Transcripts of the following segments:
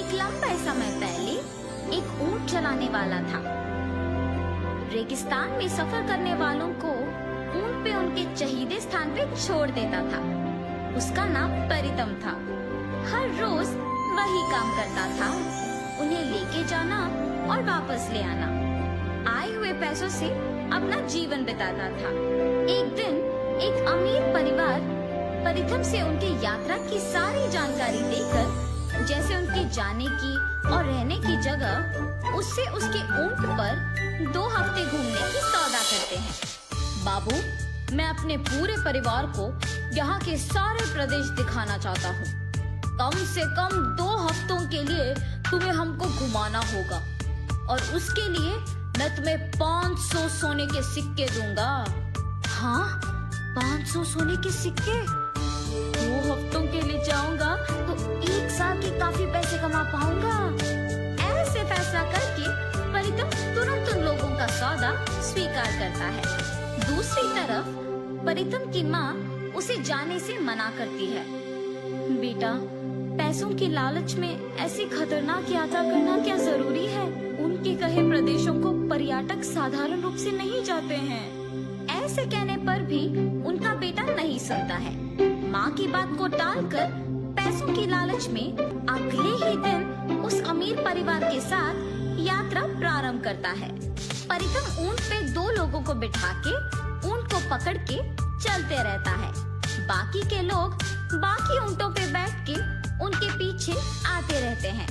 एक लंबे समय पहले एक ऊंट चलाने वाला था। रेगिस्तान में सफर करने वालों को ऊंट पे उनके चहीदे स्थान पे छोड़ देता था। उसका नाम परितम था। हर रोज वही काम करता था, उन्हें लेके जाना और वापस ले आना। आए हुए पैसों से अपना जीवन बिताता था। एक दिन एक अमीर परिवार परितम से उनकी यात्रा की सारी जानकारी लेकर, जैसे उनके जाने की और रहने की जगह, उससे उसके ऊंट पर 2 हफ्ते घूमने की सौदा करते हैं। बाबू, मैं अपने पूरे परिवार को यहाँ के सारे प्रदेश दिखाना चाहता हूँ। कम से कम 2 हफ्तों के लिए तुम्हें हमको घुमाना होगा और उसके लिए मैं तुम्हें 500 सोने के सिक्के दूंगा। हाँ, 500 सोने के सिक्के? 2 हफ्तों के लिए जाऊंगा तो 1 साल के काफी पैसे कमा पाऊंगा। ऐसे फैसला करके परितम तुरंत उन लोगों का सौदा स्वीकार करता है। दूसरी तरफ परितम की माँ उसे जाने से मना करती है। बेटा, पैसों की लालच में ऐसी खतरनाक यात्रा करना क्या जरूरी है? उनके कहे प्रदेशों को पर्यटक साधारण रूप से नहीं जाते हैं। ऐसे कहने पर भी उनका बेटा नहीं सुनता है। माँ की बात को टालकर पैसों की लालच में अगले ही दिन उस अमीर परिवार के साथ यात्रा प्रारंभ करता है। परितम ऊंट पे 2 लोगों को बिठा के ऊंट को पकड़ के चलते रहता है। बाकी के लोग बाकी ऊंटों पे बैठ के उनके पीछे आते रहते हैं।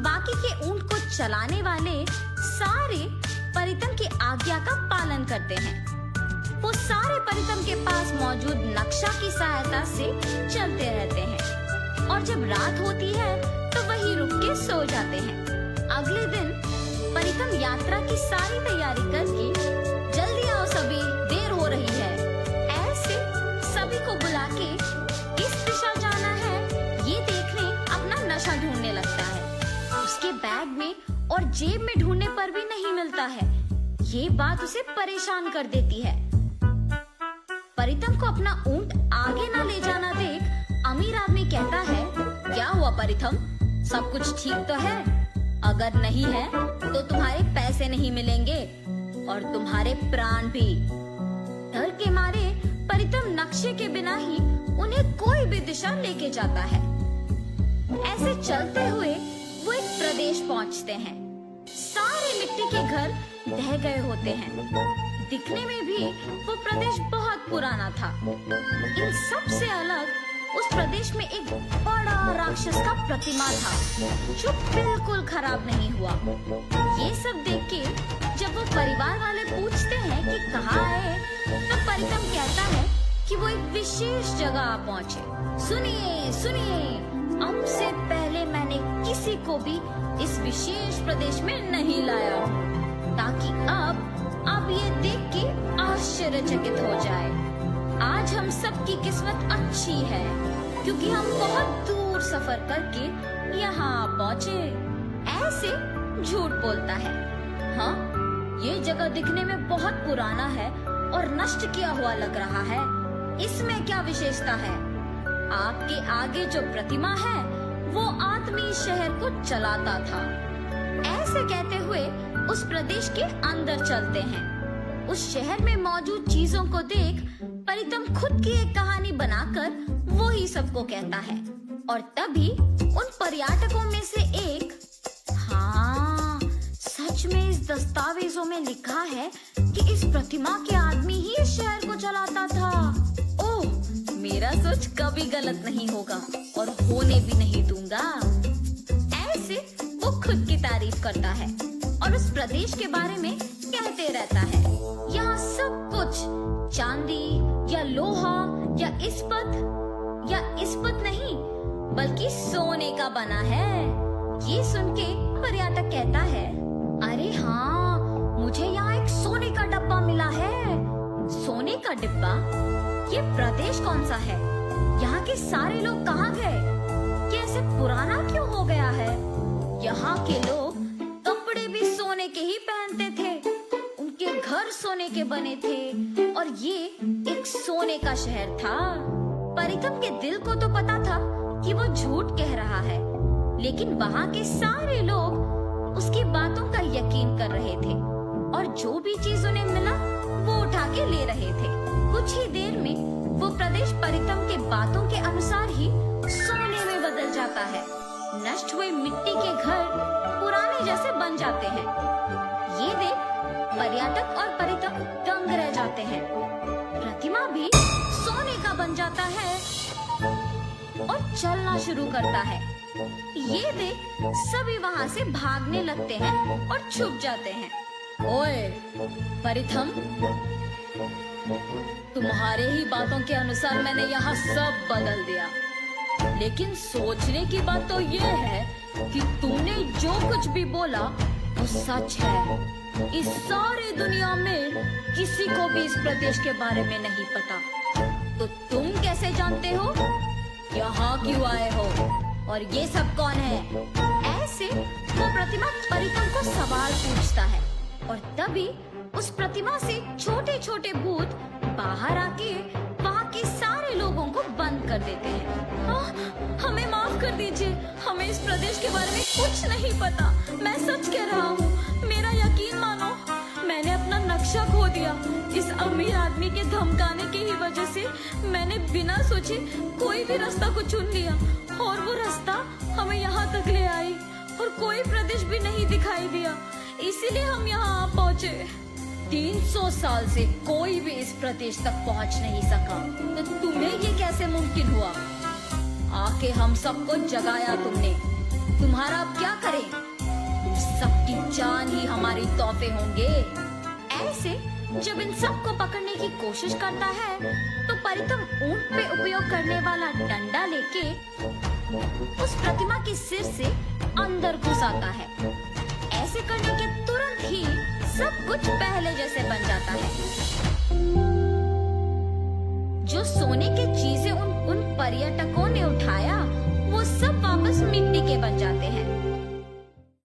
बाकी के ऊंट को चलाने वाले सारे परितम की आज्ञा का पालन करते हैं। वो सारे परितम के पास मौजूद नक्शा की सहायता से चलते रहते हैं और जब रात होती है तो वहीं रुक के सो जाते हैं। अगले दिन परितम यात्रा की सारी तैयारी करके, जल्दी आओ सभी, देर हो रही है, ऐसे सभी को बुला के किस दिशा जाना है ये देखने अपना नशा ढूंढने लगता है। उसके बैग में और जेब में ढूंढने पर भी नहीं मिलता है। ये बात उसे परेशान कर देती है। परितम को अपना ऊंट आगे ना ले जाना देख अमीर आदमी कहता है, क्या हुआ परितम, सब कुछ ठीक तो है? अगर नहीं है तो तुम्हारे पैसे नहीं मिलेंगे और तुम्हारे प्राण भी। डर के मारे परितम नक्शे के बिना ही उन्हें कोई भी दिशा लेके जाता है। ऐसे चलते हुए वो एक प्रदेश पहुंचते हैं। सारे मिट्टी के घर ढह गए होते हैं। दिखने में भी वो प्रदेश बहुत पुराना था। इन सब से अलग उस प्रदेश में एक बड़ा राक्षस का प्रतिमा था जो बिल्कुल खराब नहीं हुआ। ये सब देख के जब वो परिवार वाले पूछते हैं कि कहाँ है, तो परितम कहता है कि वो एक विशेष जगह पहुँचे। सुनिए सुनिए, अब से पहले मैंने किसी को भी इस विशेष प्रदेश में नहीं लाया, ताकि अब ये देख के आश्चर्यचकित हो जाए। आज हम सबकी किस्मत अच्छी है क्योंकि हम बहुत दूर सफर करके यहाँ पहुँचे। ऐसे झूठ बोलता है। हाँ, ये जगह दिखने में बहुत पुराना है और नष्ट किया हुआ लग रहा है। इसमें क्या विशेषता है? आपके आगे जो प्रतिमा है वो आदमी शहर को चलाता था। ऐसे कहते हुए उस प्रदेश के अंदर चलते हैं। उस शहर में मौजूद चीजों को देख परितम खुद की एक कहानी बनाकर वो ही सबको कहता है। और तभी उन पर्यटकों में से एक, हाँ, सच में इस दस्तावेजों में लिखा है कि इस प्रतिमा के आदमी ही इस शहर को चलाता था। ओह, मेरा सोच कभी गलत नहीं होगा और होने भी नहीं दूंगा। ऐसे वो खुद की तारीफ करता है और उस प्रदेश के बारे में कहते रहता है। यहाँ सब कुछ चांदी या लोहा या इस्पत नहीं बल्कि सोने का बना है। ये सुन के पर्यटक कहता है, अरे हाँ, मुझे यहाँ एक सोने का डब्बा मिला है। सोने का डिब्बा? ये प्रदेश कौन सा है? यहाँ के सारे लोग कहाँ गए? ये ऐसे पुराना क्यों हो गया है? यहाँ के लोग कपड़े भी सोने के ही पहनते थे, उनके घर सोने के बने थे और ये एक सोने का शहर था। परितम के दिल को तो पता था कि वो झूठ कह रहा है, लेकिन वहाँ के सारे लोग उसकी बातों का यकीन कर रहे थे और जो भी चीज उन्हें मिला वो उठा के ले रहे थे। कुछ ही देर में वो प्रदेश परितम के बातों के अनुसार ही सोने में बदल जाता है। नष्ट हुए मिट्टी के घर पुराने जैसे बन जाते हैं। ये देख पर्यटक और परितम दंग रह जाते हैं। प्रतिमा भी सोने का बन जाता है और चलना शुरू करता है। ये देख सभी वहाँ से भागने लगते हैं और छुप जाते हैं। ओए परिथम, तुम्हारे ही बातों के अनुसार मैंने यहाँ सब बदल दिया, लेकिन सोचने की बात तो ये है कि तूने जो कुछ भी बोला वो सच है। इस सारी दुनिया में किसी को भी इस प्रदेश के बारे में नहीं पता, तो तुम कैसे जानते हो? यहाँ क्यों आए हो और ये सब कौन है? ऐसे वो प्रतिमा परितम को सवाल पूछता है और तभी उस प्रतिमा से छोटे छोटे भूत बाहर आके वहाँ के सारे लोगों को बंद कर देते हैं। हमें माफ कर दीजिए, हमें इस प्रदेश के बारे में कुछ नहीं पता। मैं सच कह रहा हूँ, मेरा यकीन मानो, मैंने अपना नक्शा खो दिया। इस अमीर आदमी के धमकाने की ही वजह से मैंने बिना सोचे कोई भी रास्ता को चुन लिया और वो रास्ता हमें यहाँ तक ले आई और कोई प्रदेश भी नहीं दिखाई दिया, इसीलिए हम यहाँ आ पहुँचे। 300 साल से कोई भी इस प्रदेश तक पहुँच नहीं सका, तो तुम्हें ये कैसे मुमकिन हुआ? आके हम सबको जगाया तुमने, तुम्हारा अब क्या करें? तुम सबकी जान ही हमारी तोहफे होंगे। ऐसे जब इन सबको पकड़ने की कोशिश करता है तो परितम ऊंट पे उपयोग करने वाला डंडा लेके उस प्रतिमा के सिर से अंदर घुस आता है। ऐसे करने के तुरंत ही सब कुछ पहले जैसे बन जाता है। जो सोने के चीजें उन पर्यटकों ने उठाया वो सब वापस मिट्टी के बन जाते हैं।